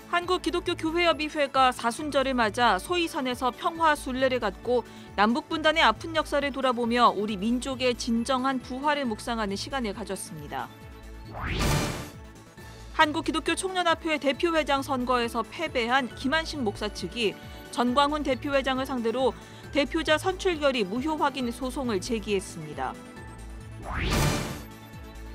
한국기독교교회협의회가 사순절을 맞아 소위선에서 평화 순례를 갖고 남북분단의 아픈 역사를 돌아보며 우리 민족의 진정한 부활을 묵상하는 시간을 가졌습니다. 한국기독교총연합회 대표회장 선거에서 패배한 김한식 목사 측이 전광훈 대표회장을 상대로 대표자 선출 결의 무효 확인 소송을 제기했습니다.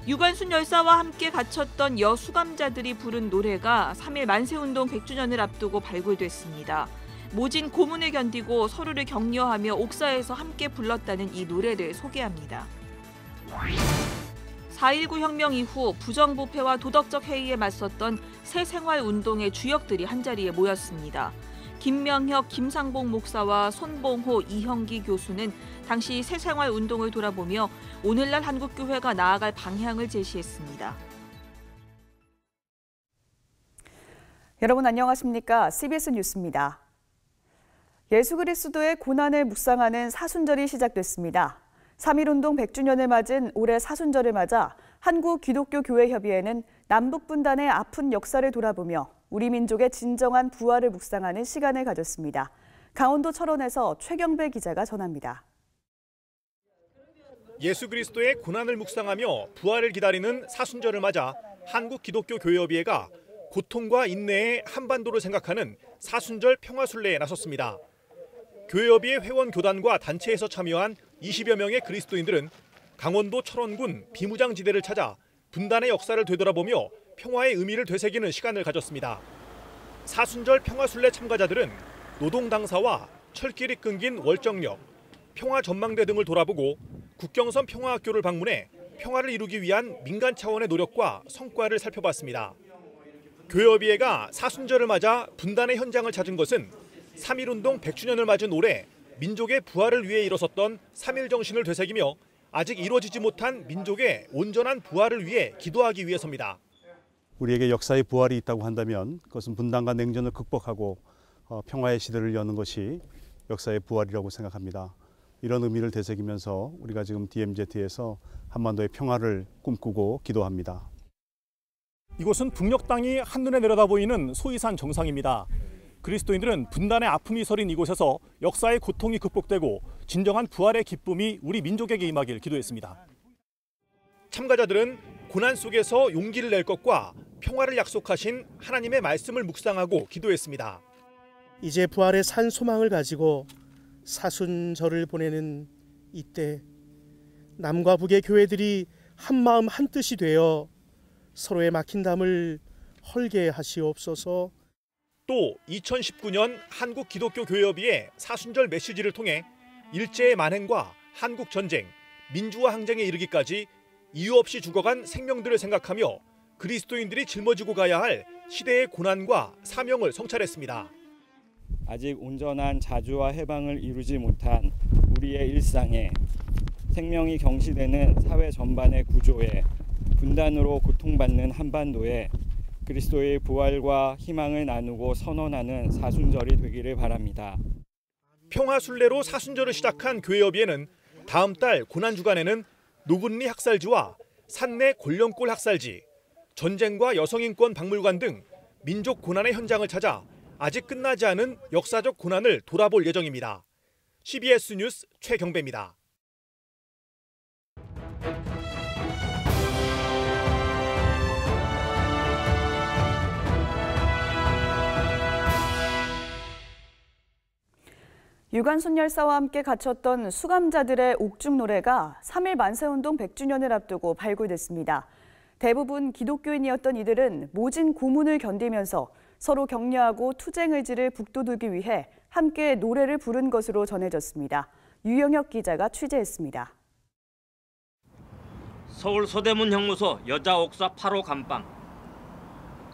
유관순 열사와 함께 갇혔던 여수감자들이 부른 노래가 3일 만세운동 100주년을 앞두고 발굴됐습니다. 모진 고문을 견디고 서로를 격려하며 옥사에서 함께 불렀다는 이 노래를 소개합니다. 4.19 혁명 이후 부정부패와 도덕적 해이에 맞섰던 새생활운동의 주역들이 한자리에 모였습니다. 김명혁, 김상봉 목사와 손봉호, 이형기 교수는 당시 새생활운동을 돌아보며 오늘날 한국교회가 나아갈 방향을 제시했습니다. 여러분 안녕하십니까? CBS 뉴스입니다. 예수 그리스도의 고난을 묵상하는 사순절이 시작됐습니다. 3.1운동 100주년을 맞은 올해 사순절을 맞아 한국기독교교회협의회는 남북분단의 아픈 역사를 돌아보며 우리 민족의 진정한 부활을 묵상하는 시간을 가졌습니다. 강원도 철원에서 최경배 기자가 전합니다. 예수 그리스도의 고난을 묵상하며 부활을 기다리는 사순절을 맞아 한국기독교교회협의회가 고통과 인내의 한반도를 생각하는 사순절 평화순례에 나섰습니다. 교회협의회 회원 교단과 단체에서 참여한 20여 명의 그리스도인들은 강원도 철원군 비무장지대를 찾아 분단의 역사를 되돌아보며 평화의 의미를 되새기는 시간을 가졌습니다. 사순절 평화순례 참가자들은 노동 당사와 철길이 끊긴 월정역, 평화전망대 등을 돌아보고 국경선 평화학교를 방문해 평화를 이루기 위한 민간 차원의 노력과 성과를 살펴봤습니다. 교회협의회가 사순절을 맞아 분단의 현장을 찾은 것은 3.1운동 100주년을 맞은 올해 민족의 부활을 위해 일어섰던 3.1 정신을 되새기며 아직 이루어지지 못한 민족의 온전한 부활을 위해 기도하기 위해서입니다. 우리에게 역사의 부활이 있다고 한다면 그것은 분단과 냉전을 극복하고 평화의 시대를 여는 것이 역사의 부활이라고 생각합니다. 이런 의미를 되새기면서 우리가 지금 DMZ에서 한반도의 평화를 꿈꾸고 기도합니다. 이곳은 북녘 땅이 한눈에 내려다 보이는 소이산 정상입니다. 그리스도인들은 분단의 아픔이 서린 이곳에서 역사의 고통이 극복되고 진정한 부활의 기쁨이 우리 민족에게 임하길 기도했습니다. 참가자들은 고난 속에서 용기를 낼 것과 평화를 약속하신 하나님의 말씀을 묵상하고 기도했습니다. 이제 부활의 산 소망을 가지고 사순절을 보내는 이때 남과 북의 교회들이 한마음 한뜻이 되어 서로의 막힌 담을 헐게 하시옵소서. 또 2019년 한국기독교교회협의회 사순절 메시지를 통해 일제의 만행과 한국전쟁, 민주화 항쟁에 이르기까지 이유 없이 죽어간 생명들을 생각하며 그리스도인들이 짊어지고 가야 할 시대의 고난과 사명을 성찰했습니다. 아직 온전한 자주와 해방을 이루지 못한 우리의 일상에 생명이 경시되는 사회 전반의 구조에 분단으로 고통받는 한반도에 그리스도의 부활과 희망을 나누고 선언하는 사순절이 되기를 바랍니다. 평화순례로 사순절을 시작한 교회협의회는 다음 달 고난주간에는 노분리 학살지와 산내 골령골 학살지, 전쟁과 여성인권 박물관 등 민족 고난의 현장을 찾아 아직 끝나지 않은 역사적 고난을 돌아볼 예정입니다. CBS 뉴스 최경배입니다. 유관순 열사와 함께 갇혔던 수감자들의 옥중 노래가 3.1 만세운동 100주년을 앞두고 발굴됐습니다. 대부분 기독교인이었던 이들은 모진 고문을 견디면서 서로 격려하고 투쟁 의지를 북돋우기 위해 함께 노래를 부른 것으로 전해졌습니다. 유영혁 기자가 취재했습니다. 서울 서대문 형무소 여자 옥사 8호 감방.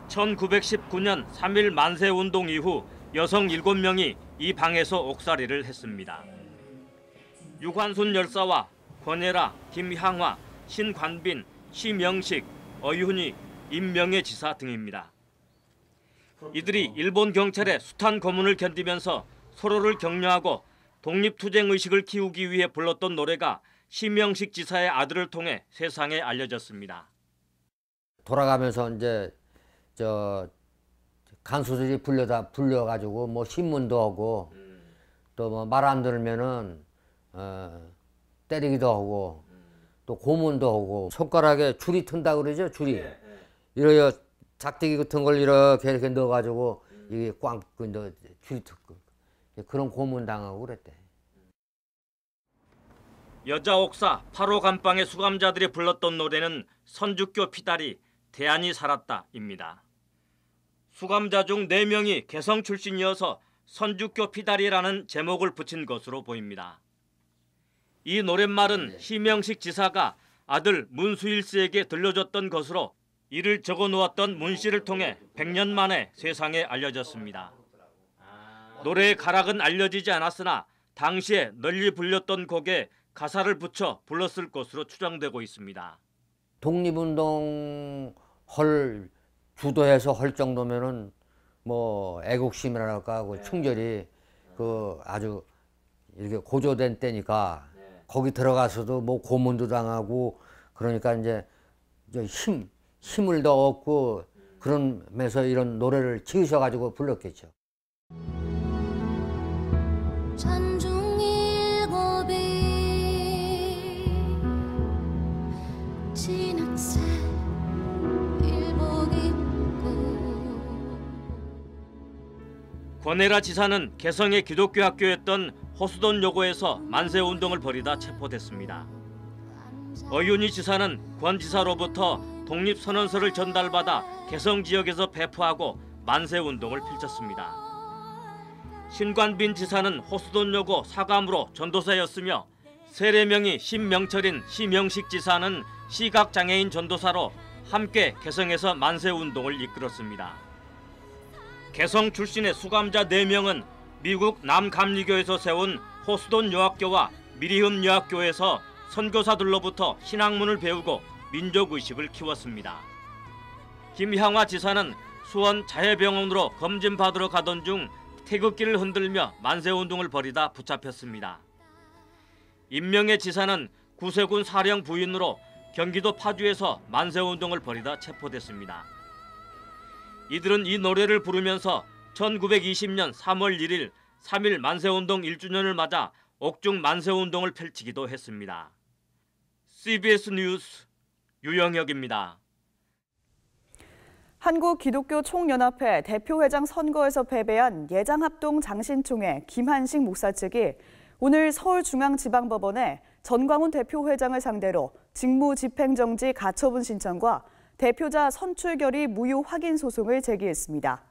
1919년 3.1 만세운동 이후 여성 7명이 이 방에서 옥살이를 했습니다. 유관순 열사와 권혜라, 김향화, 신관빈, 시명식, 어윤희, 임명애 지사 등입니다. 이들이 일본 경찰의 숱한 고문을 견디면서 서로를 격려하고 독립투쟁의식을 키우기 위해 불렀던 노래가 시명식 지사의 아들을 통해 세상에 알려졌습니다. 돌아가면서 이제 간수들이 불려가지고 뭐 신문도 하고 또 뭐 말 안 들으면은 때리기도 하고 또 고문도 하고 손가락에 줄이 튼다 그러죠, 줄이. 이렇게 작대기 같은 걸 이렇게 넣어가지고 이게 꽝 줄이 튼고 그런 고문 당하고 그랬대. 여자 옥사 8호 감방의 수감자들이 불렀던 노래는 선주교 피다리 대안이 살았다입니다. 수감자 중 4명이 개성 출신이어서 선주교 피다리라는 제목을 붙인 것으로 보입니다. 이 노랫말은 희명식 지사가 아들 문수일 씨에게 들려줬던 것으로 이를 적어놓았던 문씨를 통해 100년 만에 세상에 알려졌습니다. 노래의 가락은 알려지지 않았으나 당시에 널리 불렸던 곡에 가사를 붙여 불렀을 것으로 추정되고 있습니다. 독립운동 주도해서 할 정도면은 뭐 애국심이랄까 그 충절이 그 아주 이렇게 고조된 때니까 거기 들어가서도 뭐 고문도 당하고 그러니까 이제 힘을 더 얻고 그러면서 이런 노래를 지으셔가지고 불렀겠죠. 권혜라 지사는 개성의 기독교 학교였던 호수돈 여고에서 만세운동을 벌이다 체포됐습니다. 어윤희 지사는 권 지사로부터 독립선언서를 전달받아 개성 지역에서 배포하고 만세운동을 펼쳤습니다. 신관빈 지사는 호수돈 여고 사감으로 전도사였으며 세례명이 신명철인 시명식 지사는 시각장애인 전도사로 함께 개성에서 만세운동을 이끌었습니다. 개성 출신의 수감자 4명은 미국 남감리교에서 세운 호수돈 여학교와 미리흠 여학교에서 선교사들로부터 신학문을 배우고 민족의식을 키웠습니다. 김향화 지사는 수원 자해병원으로 검진받으러 가던 중 태극기를 흔들며 만세운동을 벌이다 붙잡혔습니다. 임명의 지사는 구세군 사령 부인으로 경기도 파주에서 만세운동을 벌이다 체포됐습니다. 이들은 이 노래를 부르면서 1920년 3월 1일 3.1 만세운동 1주년을 맞아 옥중 만세운동을 펼치기도 했습니다. CBS 뉴스 유영혁입니다. 한국기독교총연합회 대표회장 선거에서 패배한 예장합동 장신총회 김한식 목사 측이 오늘 서울중앙지방법원에 전광훈 대표회장을 상대로 직무집행정지 가처분 신청과 대표자 선출 결의 무효 확인 소송을 제기했습니다.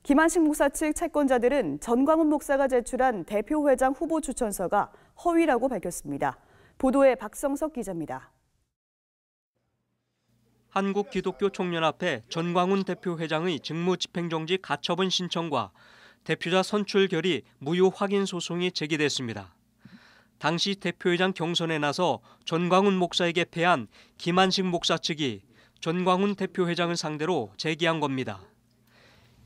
김한식 목사 측 채권자들은 전광훈 목사가 제출한 대표회장 후보 추천서가 허위라고 밝혔습니다. 보도에 박성석 기자입니다. 한국기독교총연합회 전광훈 대표회장의 직무집행정지 가처분 신청과 대표자 선출 결의 무효 확인 소송이 제기됐습니다. 당시 대표회장 경선에 나서 전광훈 목사에게 패한 김한식 목사 측이 전광훈 대표회장을 상대로 제기한 겁니다.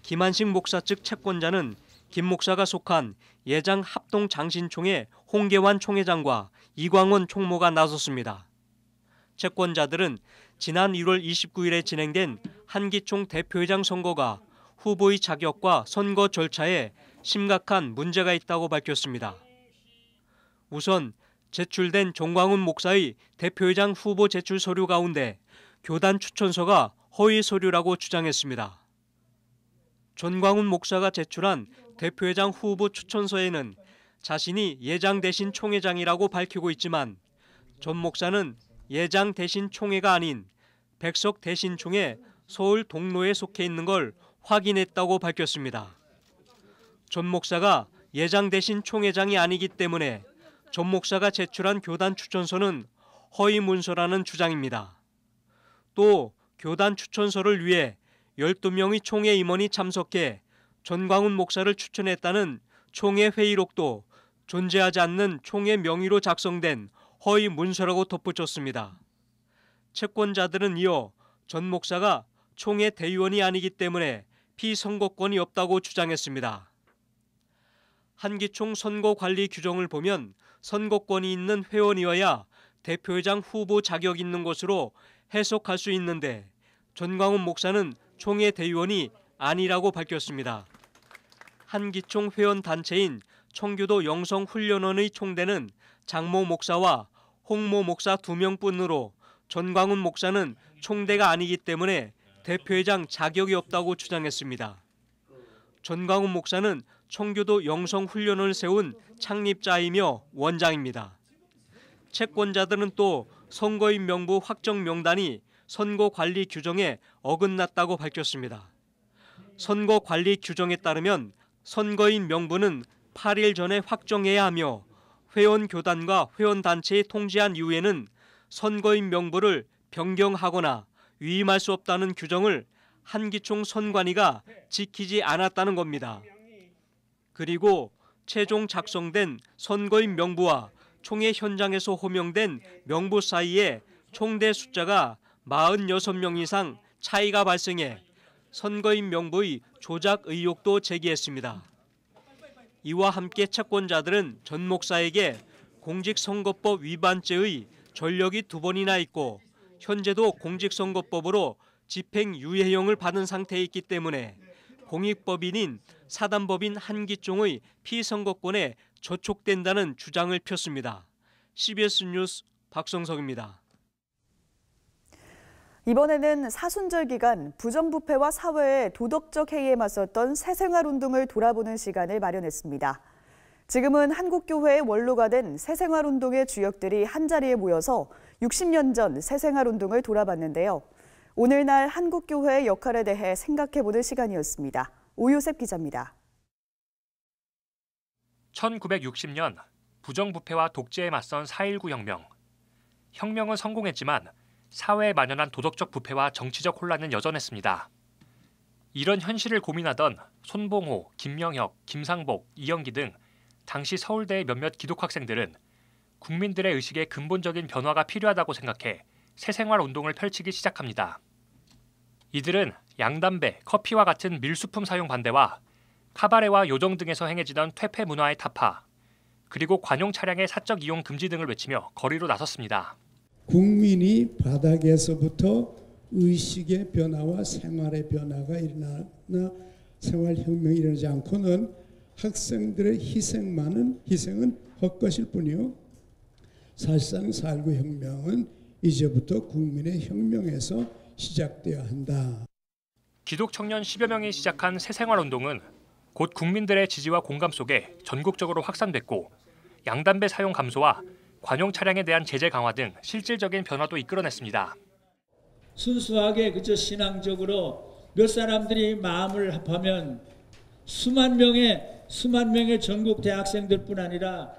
김한식 목사 측 채권자는 김 목사가 속한 예장 합동 장신총회 홍계환 총회장과 이광원 총무가 나섰습니다. 채권자들은 지난 1월 29일에 진행된 한기총 대표회장 선거가 후보의 자격과 선거 절차에 심각한 문제가 있다고 밝혔습니다. 우선 제출된 전광훈 목사의 대표회장 후보 제출 서류 가운데 교단 추천서가 허위 서류라고 주장했습니다. 전광훈 목사가 제출한 대표회장 후보 추천서에는 자신이 예장 대신 총회장이라고 밝히고 있지만 전 목사는 예장 대신 총회가 아닌 백석 대신 총회 서울 동로에 속해 있는 걸 확인했다고 밝혔습니다. 전 목사가 예장 대신 총회장이 아니기 때문에 전 목사가 제출한 교단 추천서는 허위 문서라는 주장입니다. 또 교단 추천서를 위해 12명의 총회 임원이 참석해 전광훈 목사를 추천했다는 총회 회의록도 존재하지 않는 총회 명의로 작성된 허위 문서라고 덧붙였습니다. 채권자들은 이어 전 목사가 총회 대의원이 아니기 때문에 피선거권이 없다고 주장했습니다. 한기총 선거관리 규정을 보면 선거권이 있는 회원이어야 대표회장 후보 자격 있는 것으로 해석할 수 있는데 전광훈 목사는 총회 대의원이 아니라고 밝혔습니다. 한기총 회원단체인 청교도 영성훈련원의 총대는 장모 목사와 홍모 목사 2명뿐으로 전광훈 목사는 총대가 아니기 때문에 대표회장 자격이 없다고 주장했습니다. 전광훈 목사는 청교도 영성훈련원을 세운 창립자이며 원장입니다. 채권자들은 또 선거인 명부 확정 명단이 선거 관리 규정에 어긋났다고 밝혔습니다. 선거 관리 규정에 따르면 선거인 명부는 8일 전에 확정해야 하며 회원 교단과 회원 단체에 통지한 이후에는 선거인 명부를 변경하거나 위임할 수 없다는 규정을 한기총 선관위가 지키지 않았다는 겁니다. 그리고 최종 작성된 선거인 명부와 총회 현장에서 호명된 명부 사이에 총대 숫자가 46명 이상 차이가 발생해 선거인 명부의 조작 의혹도 제기했습니다. 이와 함께 채권자들은 전 목사에게 공직선거법 위반죄의 전력이 2번이나 있고 현재도 공직선거법으로 집행유예형을 받은 상태에 있기 때문에 공익법인인 사단법인 한기총의 피선거권에 저촉된다는 주장을 폈습니다. CBS 뉴스 박성석입니다. 이번에는 사순절 기간 부정부패와 사회의 도덕적 해이에 맞섰던 새생활운동을 돌아보는 시간을 마련했습니다. 지금은 한국교회의 원로가 된 새생활운동의 주역들이 한자리에 모여서 60년 전 새생활운동을 돌아봤는데요. 오늘날 한국교회의 역할에 대해 생각해보는 시간이었습니다. 오요셉 기자입니다. 1960년 부정부패와 독재에 맞선 4.19 혁명. 혁명은 성공했지만 사회에 만연한 도덕적 부패와 정치적 혼란은 여전했습니다. 이런 현실을 고민하던 손봉호, 김명혁, 김상복, 이영기 등 당시 서울대의 몇몇 기독학생들은 국민들의 의식에 근본적인 변화가 필요하다고 생각해 새생활 운동을 펼치기 시작합니다. 이들은 양담배, 커피와 같은 밀수품 사용 반대와 카바레와 요정 등에서 행해지던 퇴폐 문화의 타파, 그리고 관용 차량의 사적 이용 금지 등을 외치며 거리로 나섰습니다. 국민이 바닥에서부터 의식의 변화와 생활의 변화가 일어나나 생활혁명이 일어나지 않고는 학생들의 희생은 헛것일 뿐이요. 사실상 4.19 혁명은 이제부터 국민의 혁명에서 시작되어야 한다. 기독 청년 10여 명이 시작한 새생활운동은 곧 국민들의 지지와 공감 속에 전국적으로 확산됐고 양담배 사용 감소와 관용 차량에 대한 제재 강화 등 실질적인 변화도 이끌어냈습니다. 순수하게 그저 신앙적으로 몇 사람들이 마음을 합하면 수만 명의 전국 대학생들뿐 아니라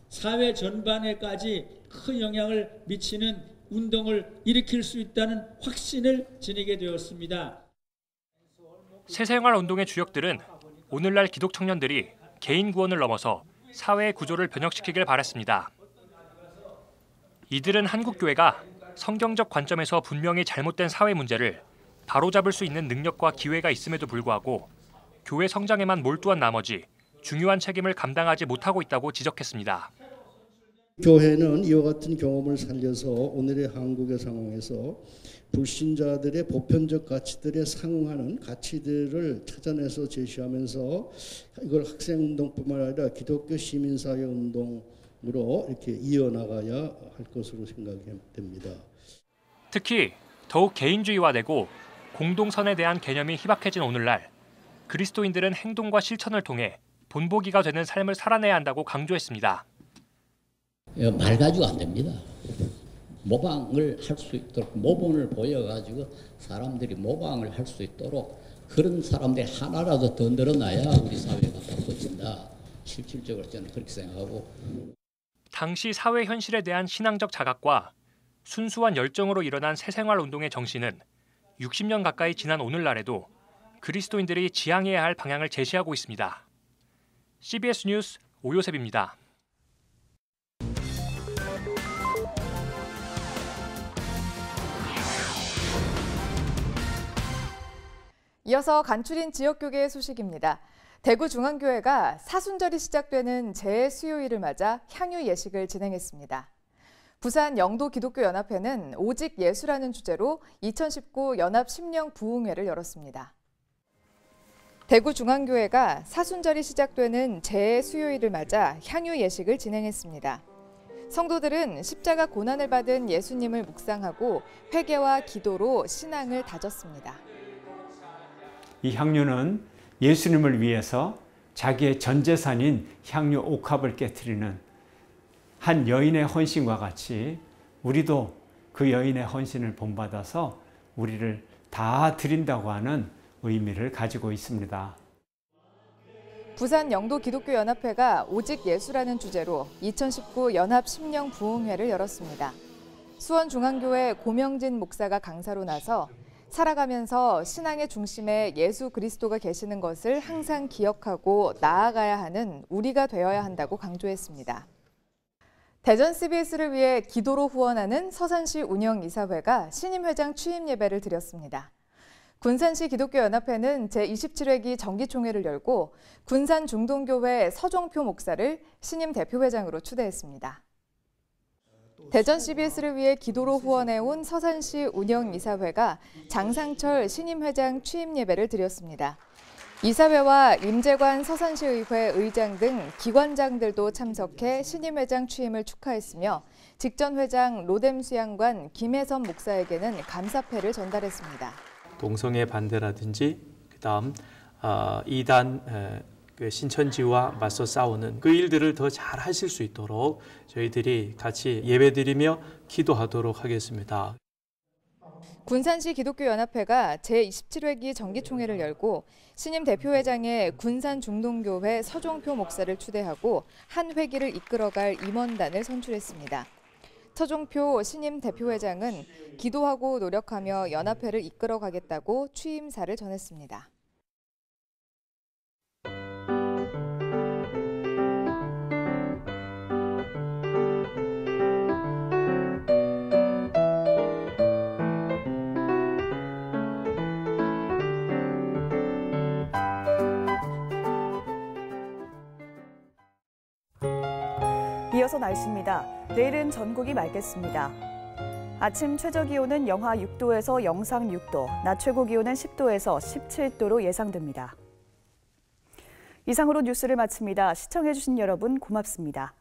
사회 전반에까지 큰 영향을 미치는 운동을 일으킬 수 있다는 확신을 지니게 되었습니다. 새생활 운동의 주역들은 오늘날 기독 청년들이 개인 구원을 넘어서 사회의 구조를 변혁시키길 바랐습니다. 이들은 한국교회가 성경적 관점에서 분명히 잘못된 사회 문제를 바로잡을 수 있는 능력과 기회가 있음에도 불구하고 교회 성장에만 몰두한 나머지 중요한 책임을 감당하지 못하고 있다고 지적했습니다. 교회는 이와 같은 경험을 살려서 오늘의 한국의 상황에서 불신자들의 보편적 가치들에 상응하는 가치들을 찾아내서 제시하면서 이걸 학생운동뿐만 아니라 기독교 시민사회운동으로 이렇게 이어나가야 할 것으로 생각이 됩니다. 특히 더욱 개인주의화되고 공동선에 대한 개념이 희박해진 오늘날 그리스도인들은 행동과 실천을 통해 본보기가 되는 삶을 살아내야 한다고 강조했습니다. 말 가지고 안 됩니다. 모방을 할 수 있도록 모범을 보여가지고 사람들이 모방을 할 수 있도록 그런 사람들이 하나라도 더 늘어나야 우리 사회가 바꿔진다. 실질적으로 저는 그렇게 생각하고. 당시 사회 현실에 대한 신앙적 자각과 순수한 열정으로 일어난 새생활 운동의 정신은 60년 가까이 지난 오늘날에도 그리스도인들이 지향해야 할 방향을 제시하고 있습니다. CBS 뉴스 오요셉입니다. 이어서 간추린 지역교계의 소식입니다. 대구중앙교회가 사순절이 시작되는 제 수요일을 맞아 향유 예식을 진행했습니다. 부산 영도기독교연합회는 오직 예수라는 주제로 2019 연합 심령 부흥회를 열었습니다. 대구중앙교회가 사순절이 시작되는 제 수요일을 맞아 향유 예식을 진행했습니다. 성도들은 십자가 고난을 받은 예수님을 묵상하고 회개와 기도로 신앙을 다졌습니다. 이 향유는 예수님을 위해서 자기의 전 재산인 향유 옥합을 깨트리는 한 여인의 헌신과 같이 우리도 그 여인의 헌신을 본받아서 우리를 다 드린다고 하는 의미를 가지고 있습니다. 부산 영도기독교연합회가 오직 예수라는 주제로 2019 연합 심령 부흥회를 열었습니다. 수원중앙교회 고명진 목사가 강사로 나서 살아가면서 신앙의 중심에 예수 그리스도가 계시는 것을 항상 기억하고 나아가야 하는 우리가 되어야 한다고 강조했습니다. 대전 CBS를 위해 기도로 후원하는 서산시 운영이사회가 신임회장 취임 예배를 드렸습니다. 군산시 기독교연합회는 제27회기 정기총회를 열고 군산 중동교회 서종표 목사를 신임 대표회장으로 추대했습니다. 대전 CBS를 위해 기도로 후원해온 서산시 운영이사회가 장상철 신임회장 취임 예배를 드렸습니다. 이사회와 임재관 서산시의회 의장 등 기관장들도 참석해 신임회장 취임을 축하했으며 직전 회장 로뎀수양관 김혜선 목사에게는 감사패를 전달했습니다. 동성애 반대라든지 그다음 이단 신천지와 맞서 싸우는 그 일들을 더 잘 하실 수 있도록 저희들이 같이 예배드리며 기도하도록 하겠습니다. 군산시 기독교연합회가 제27회기 정기총회를 열고 신임 대표회장에 군산 중동교회 서종표 목사를 추대하고 한 회기를 이끌어갈 임원단을 선출했습니다. 서종표 신임 대표회장은 기도하고 노력하며 연합회를 이끌어가겠다고 취임사를 전했습니다. 이어서 날씨입니다. 내일은 전국이 맑겠습니다. 아침 최저기온은 영하 6도에서 영상 6도, 낮 최고기온은 10도에서 17도로 예상됩니다. 이상으로 뉴스를 마칩니다. 시청해주신 여러분 고맙습니다.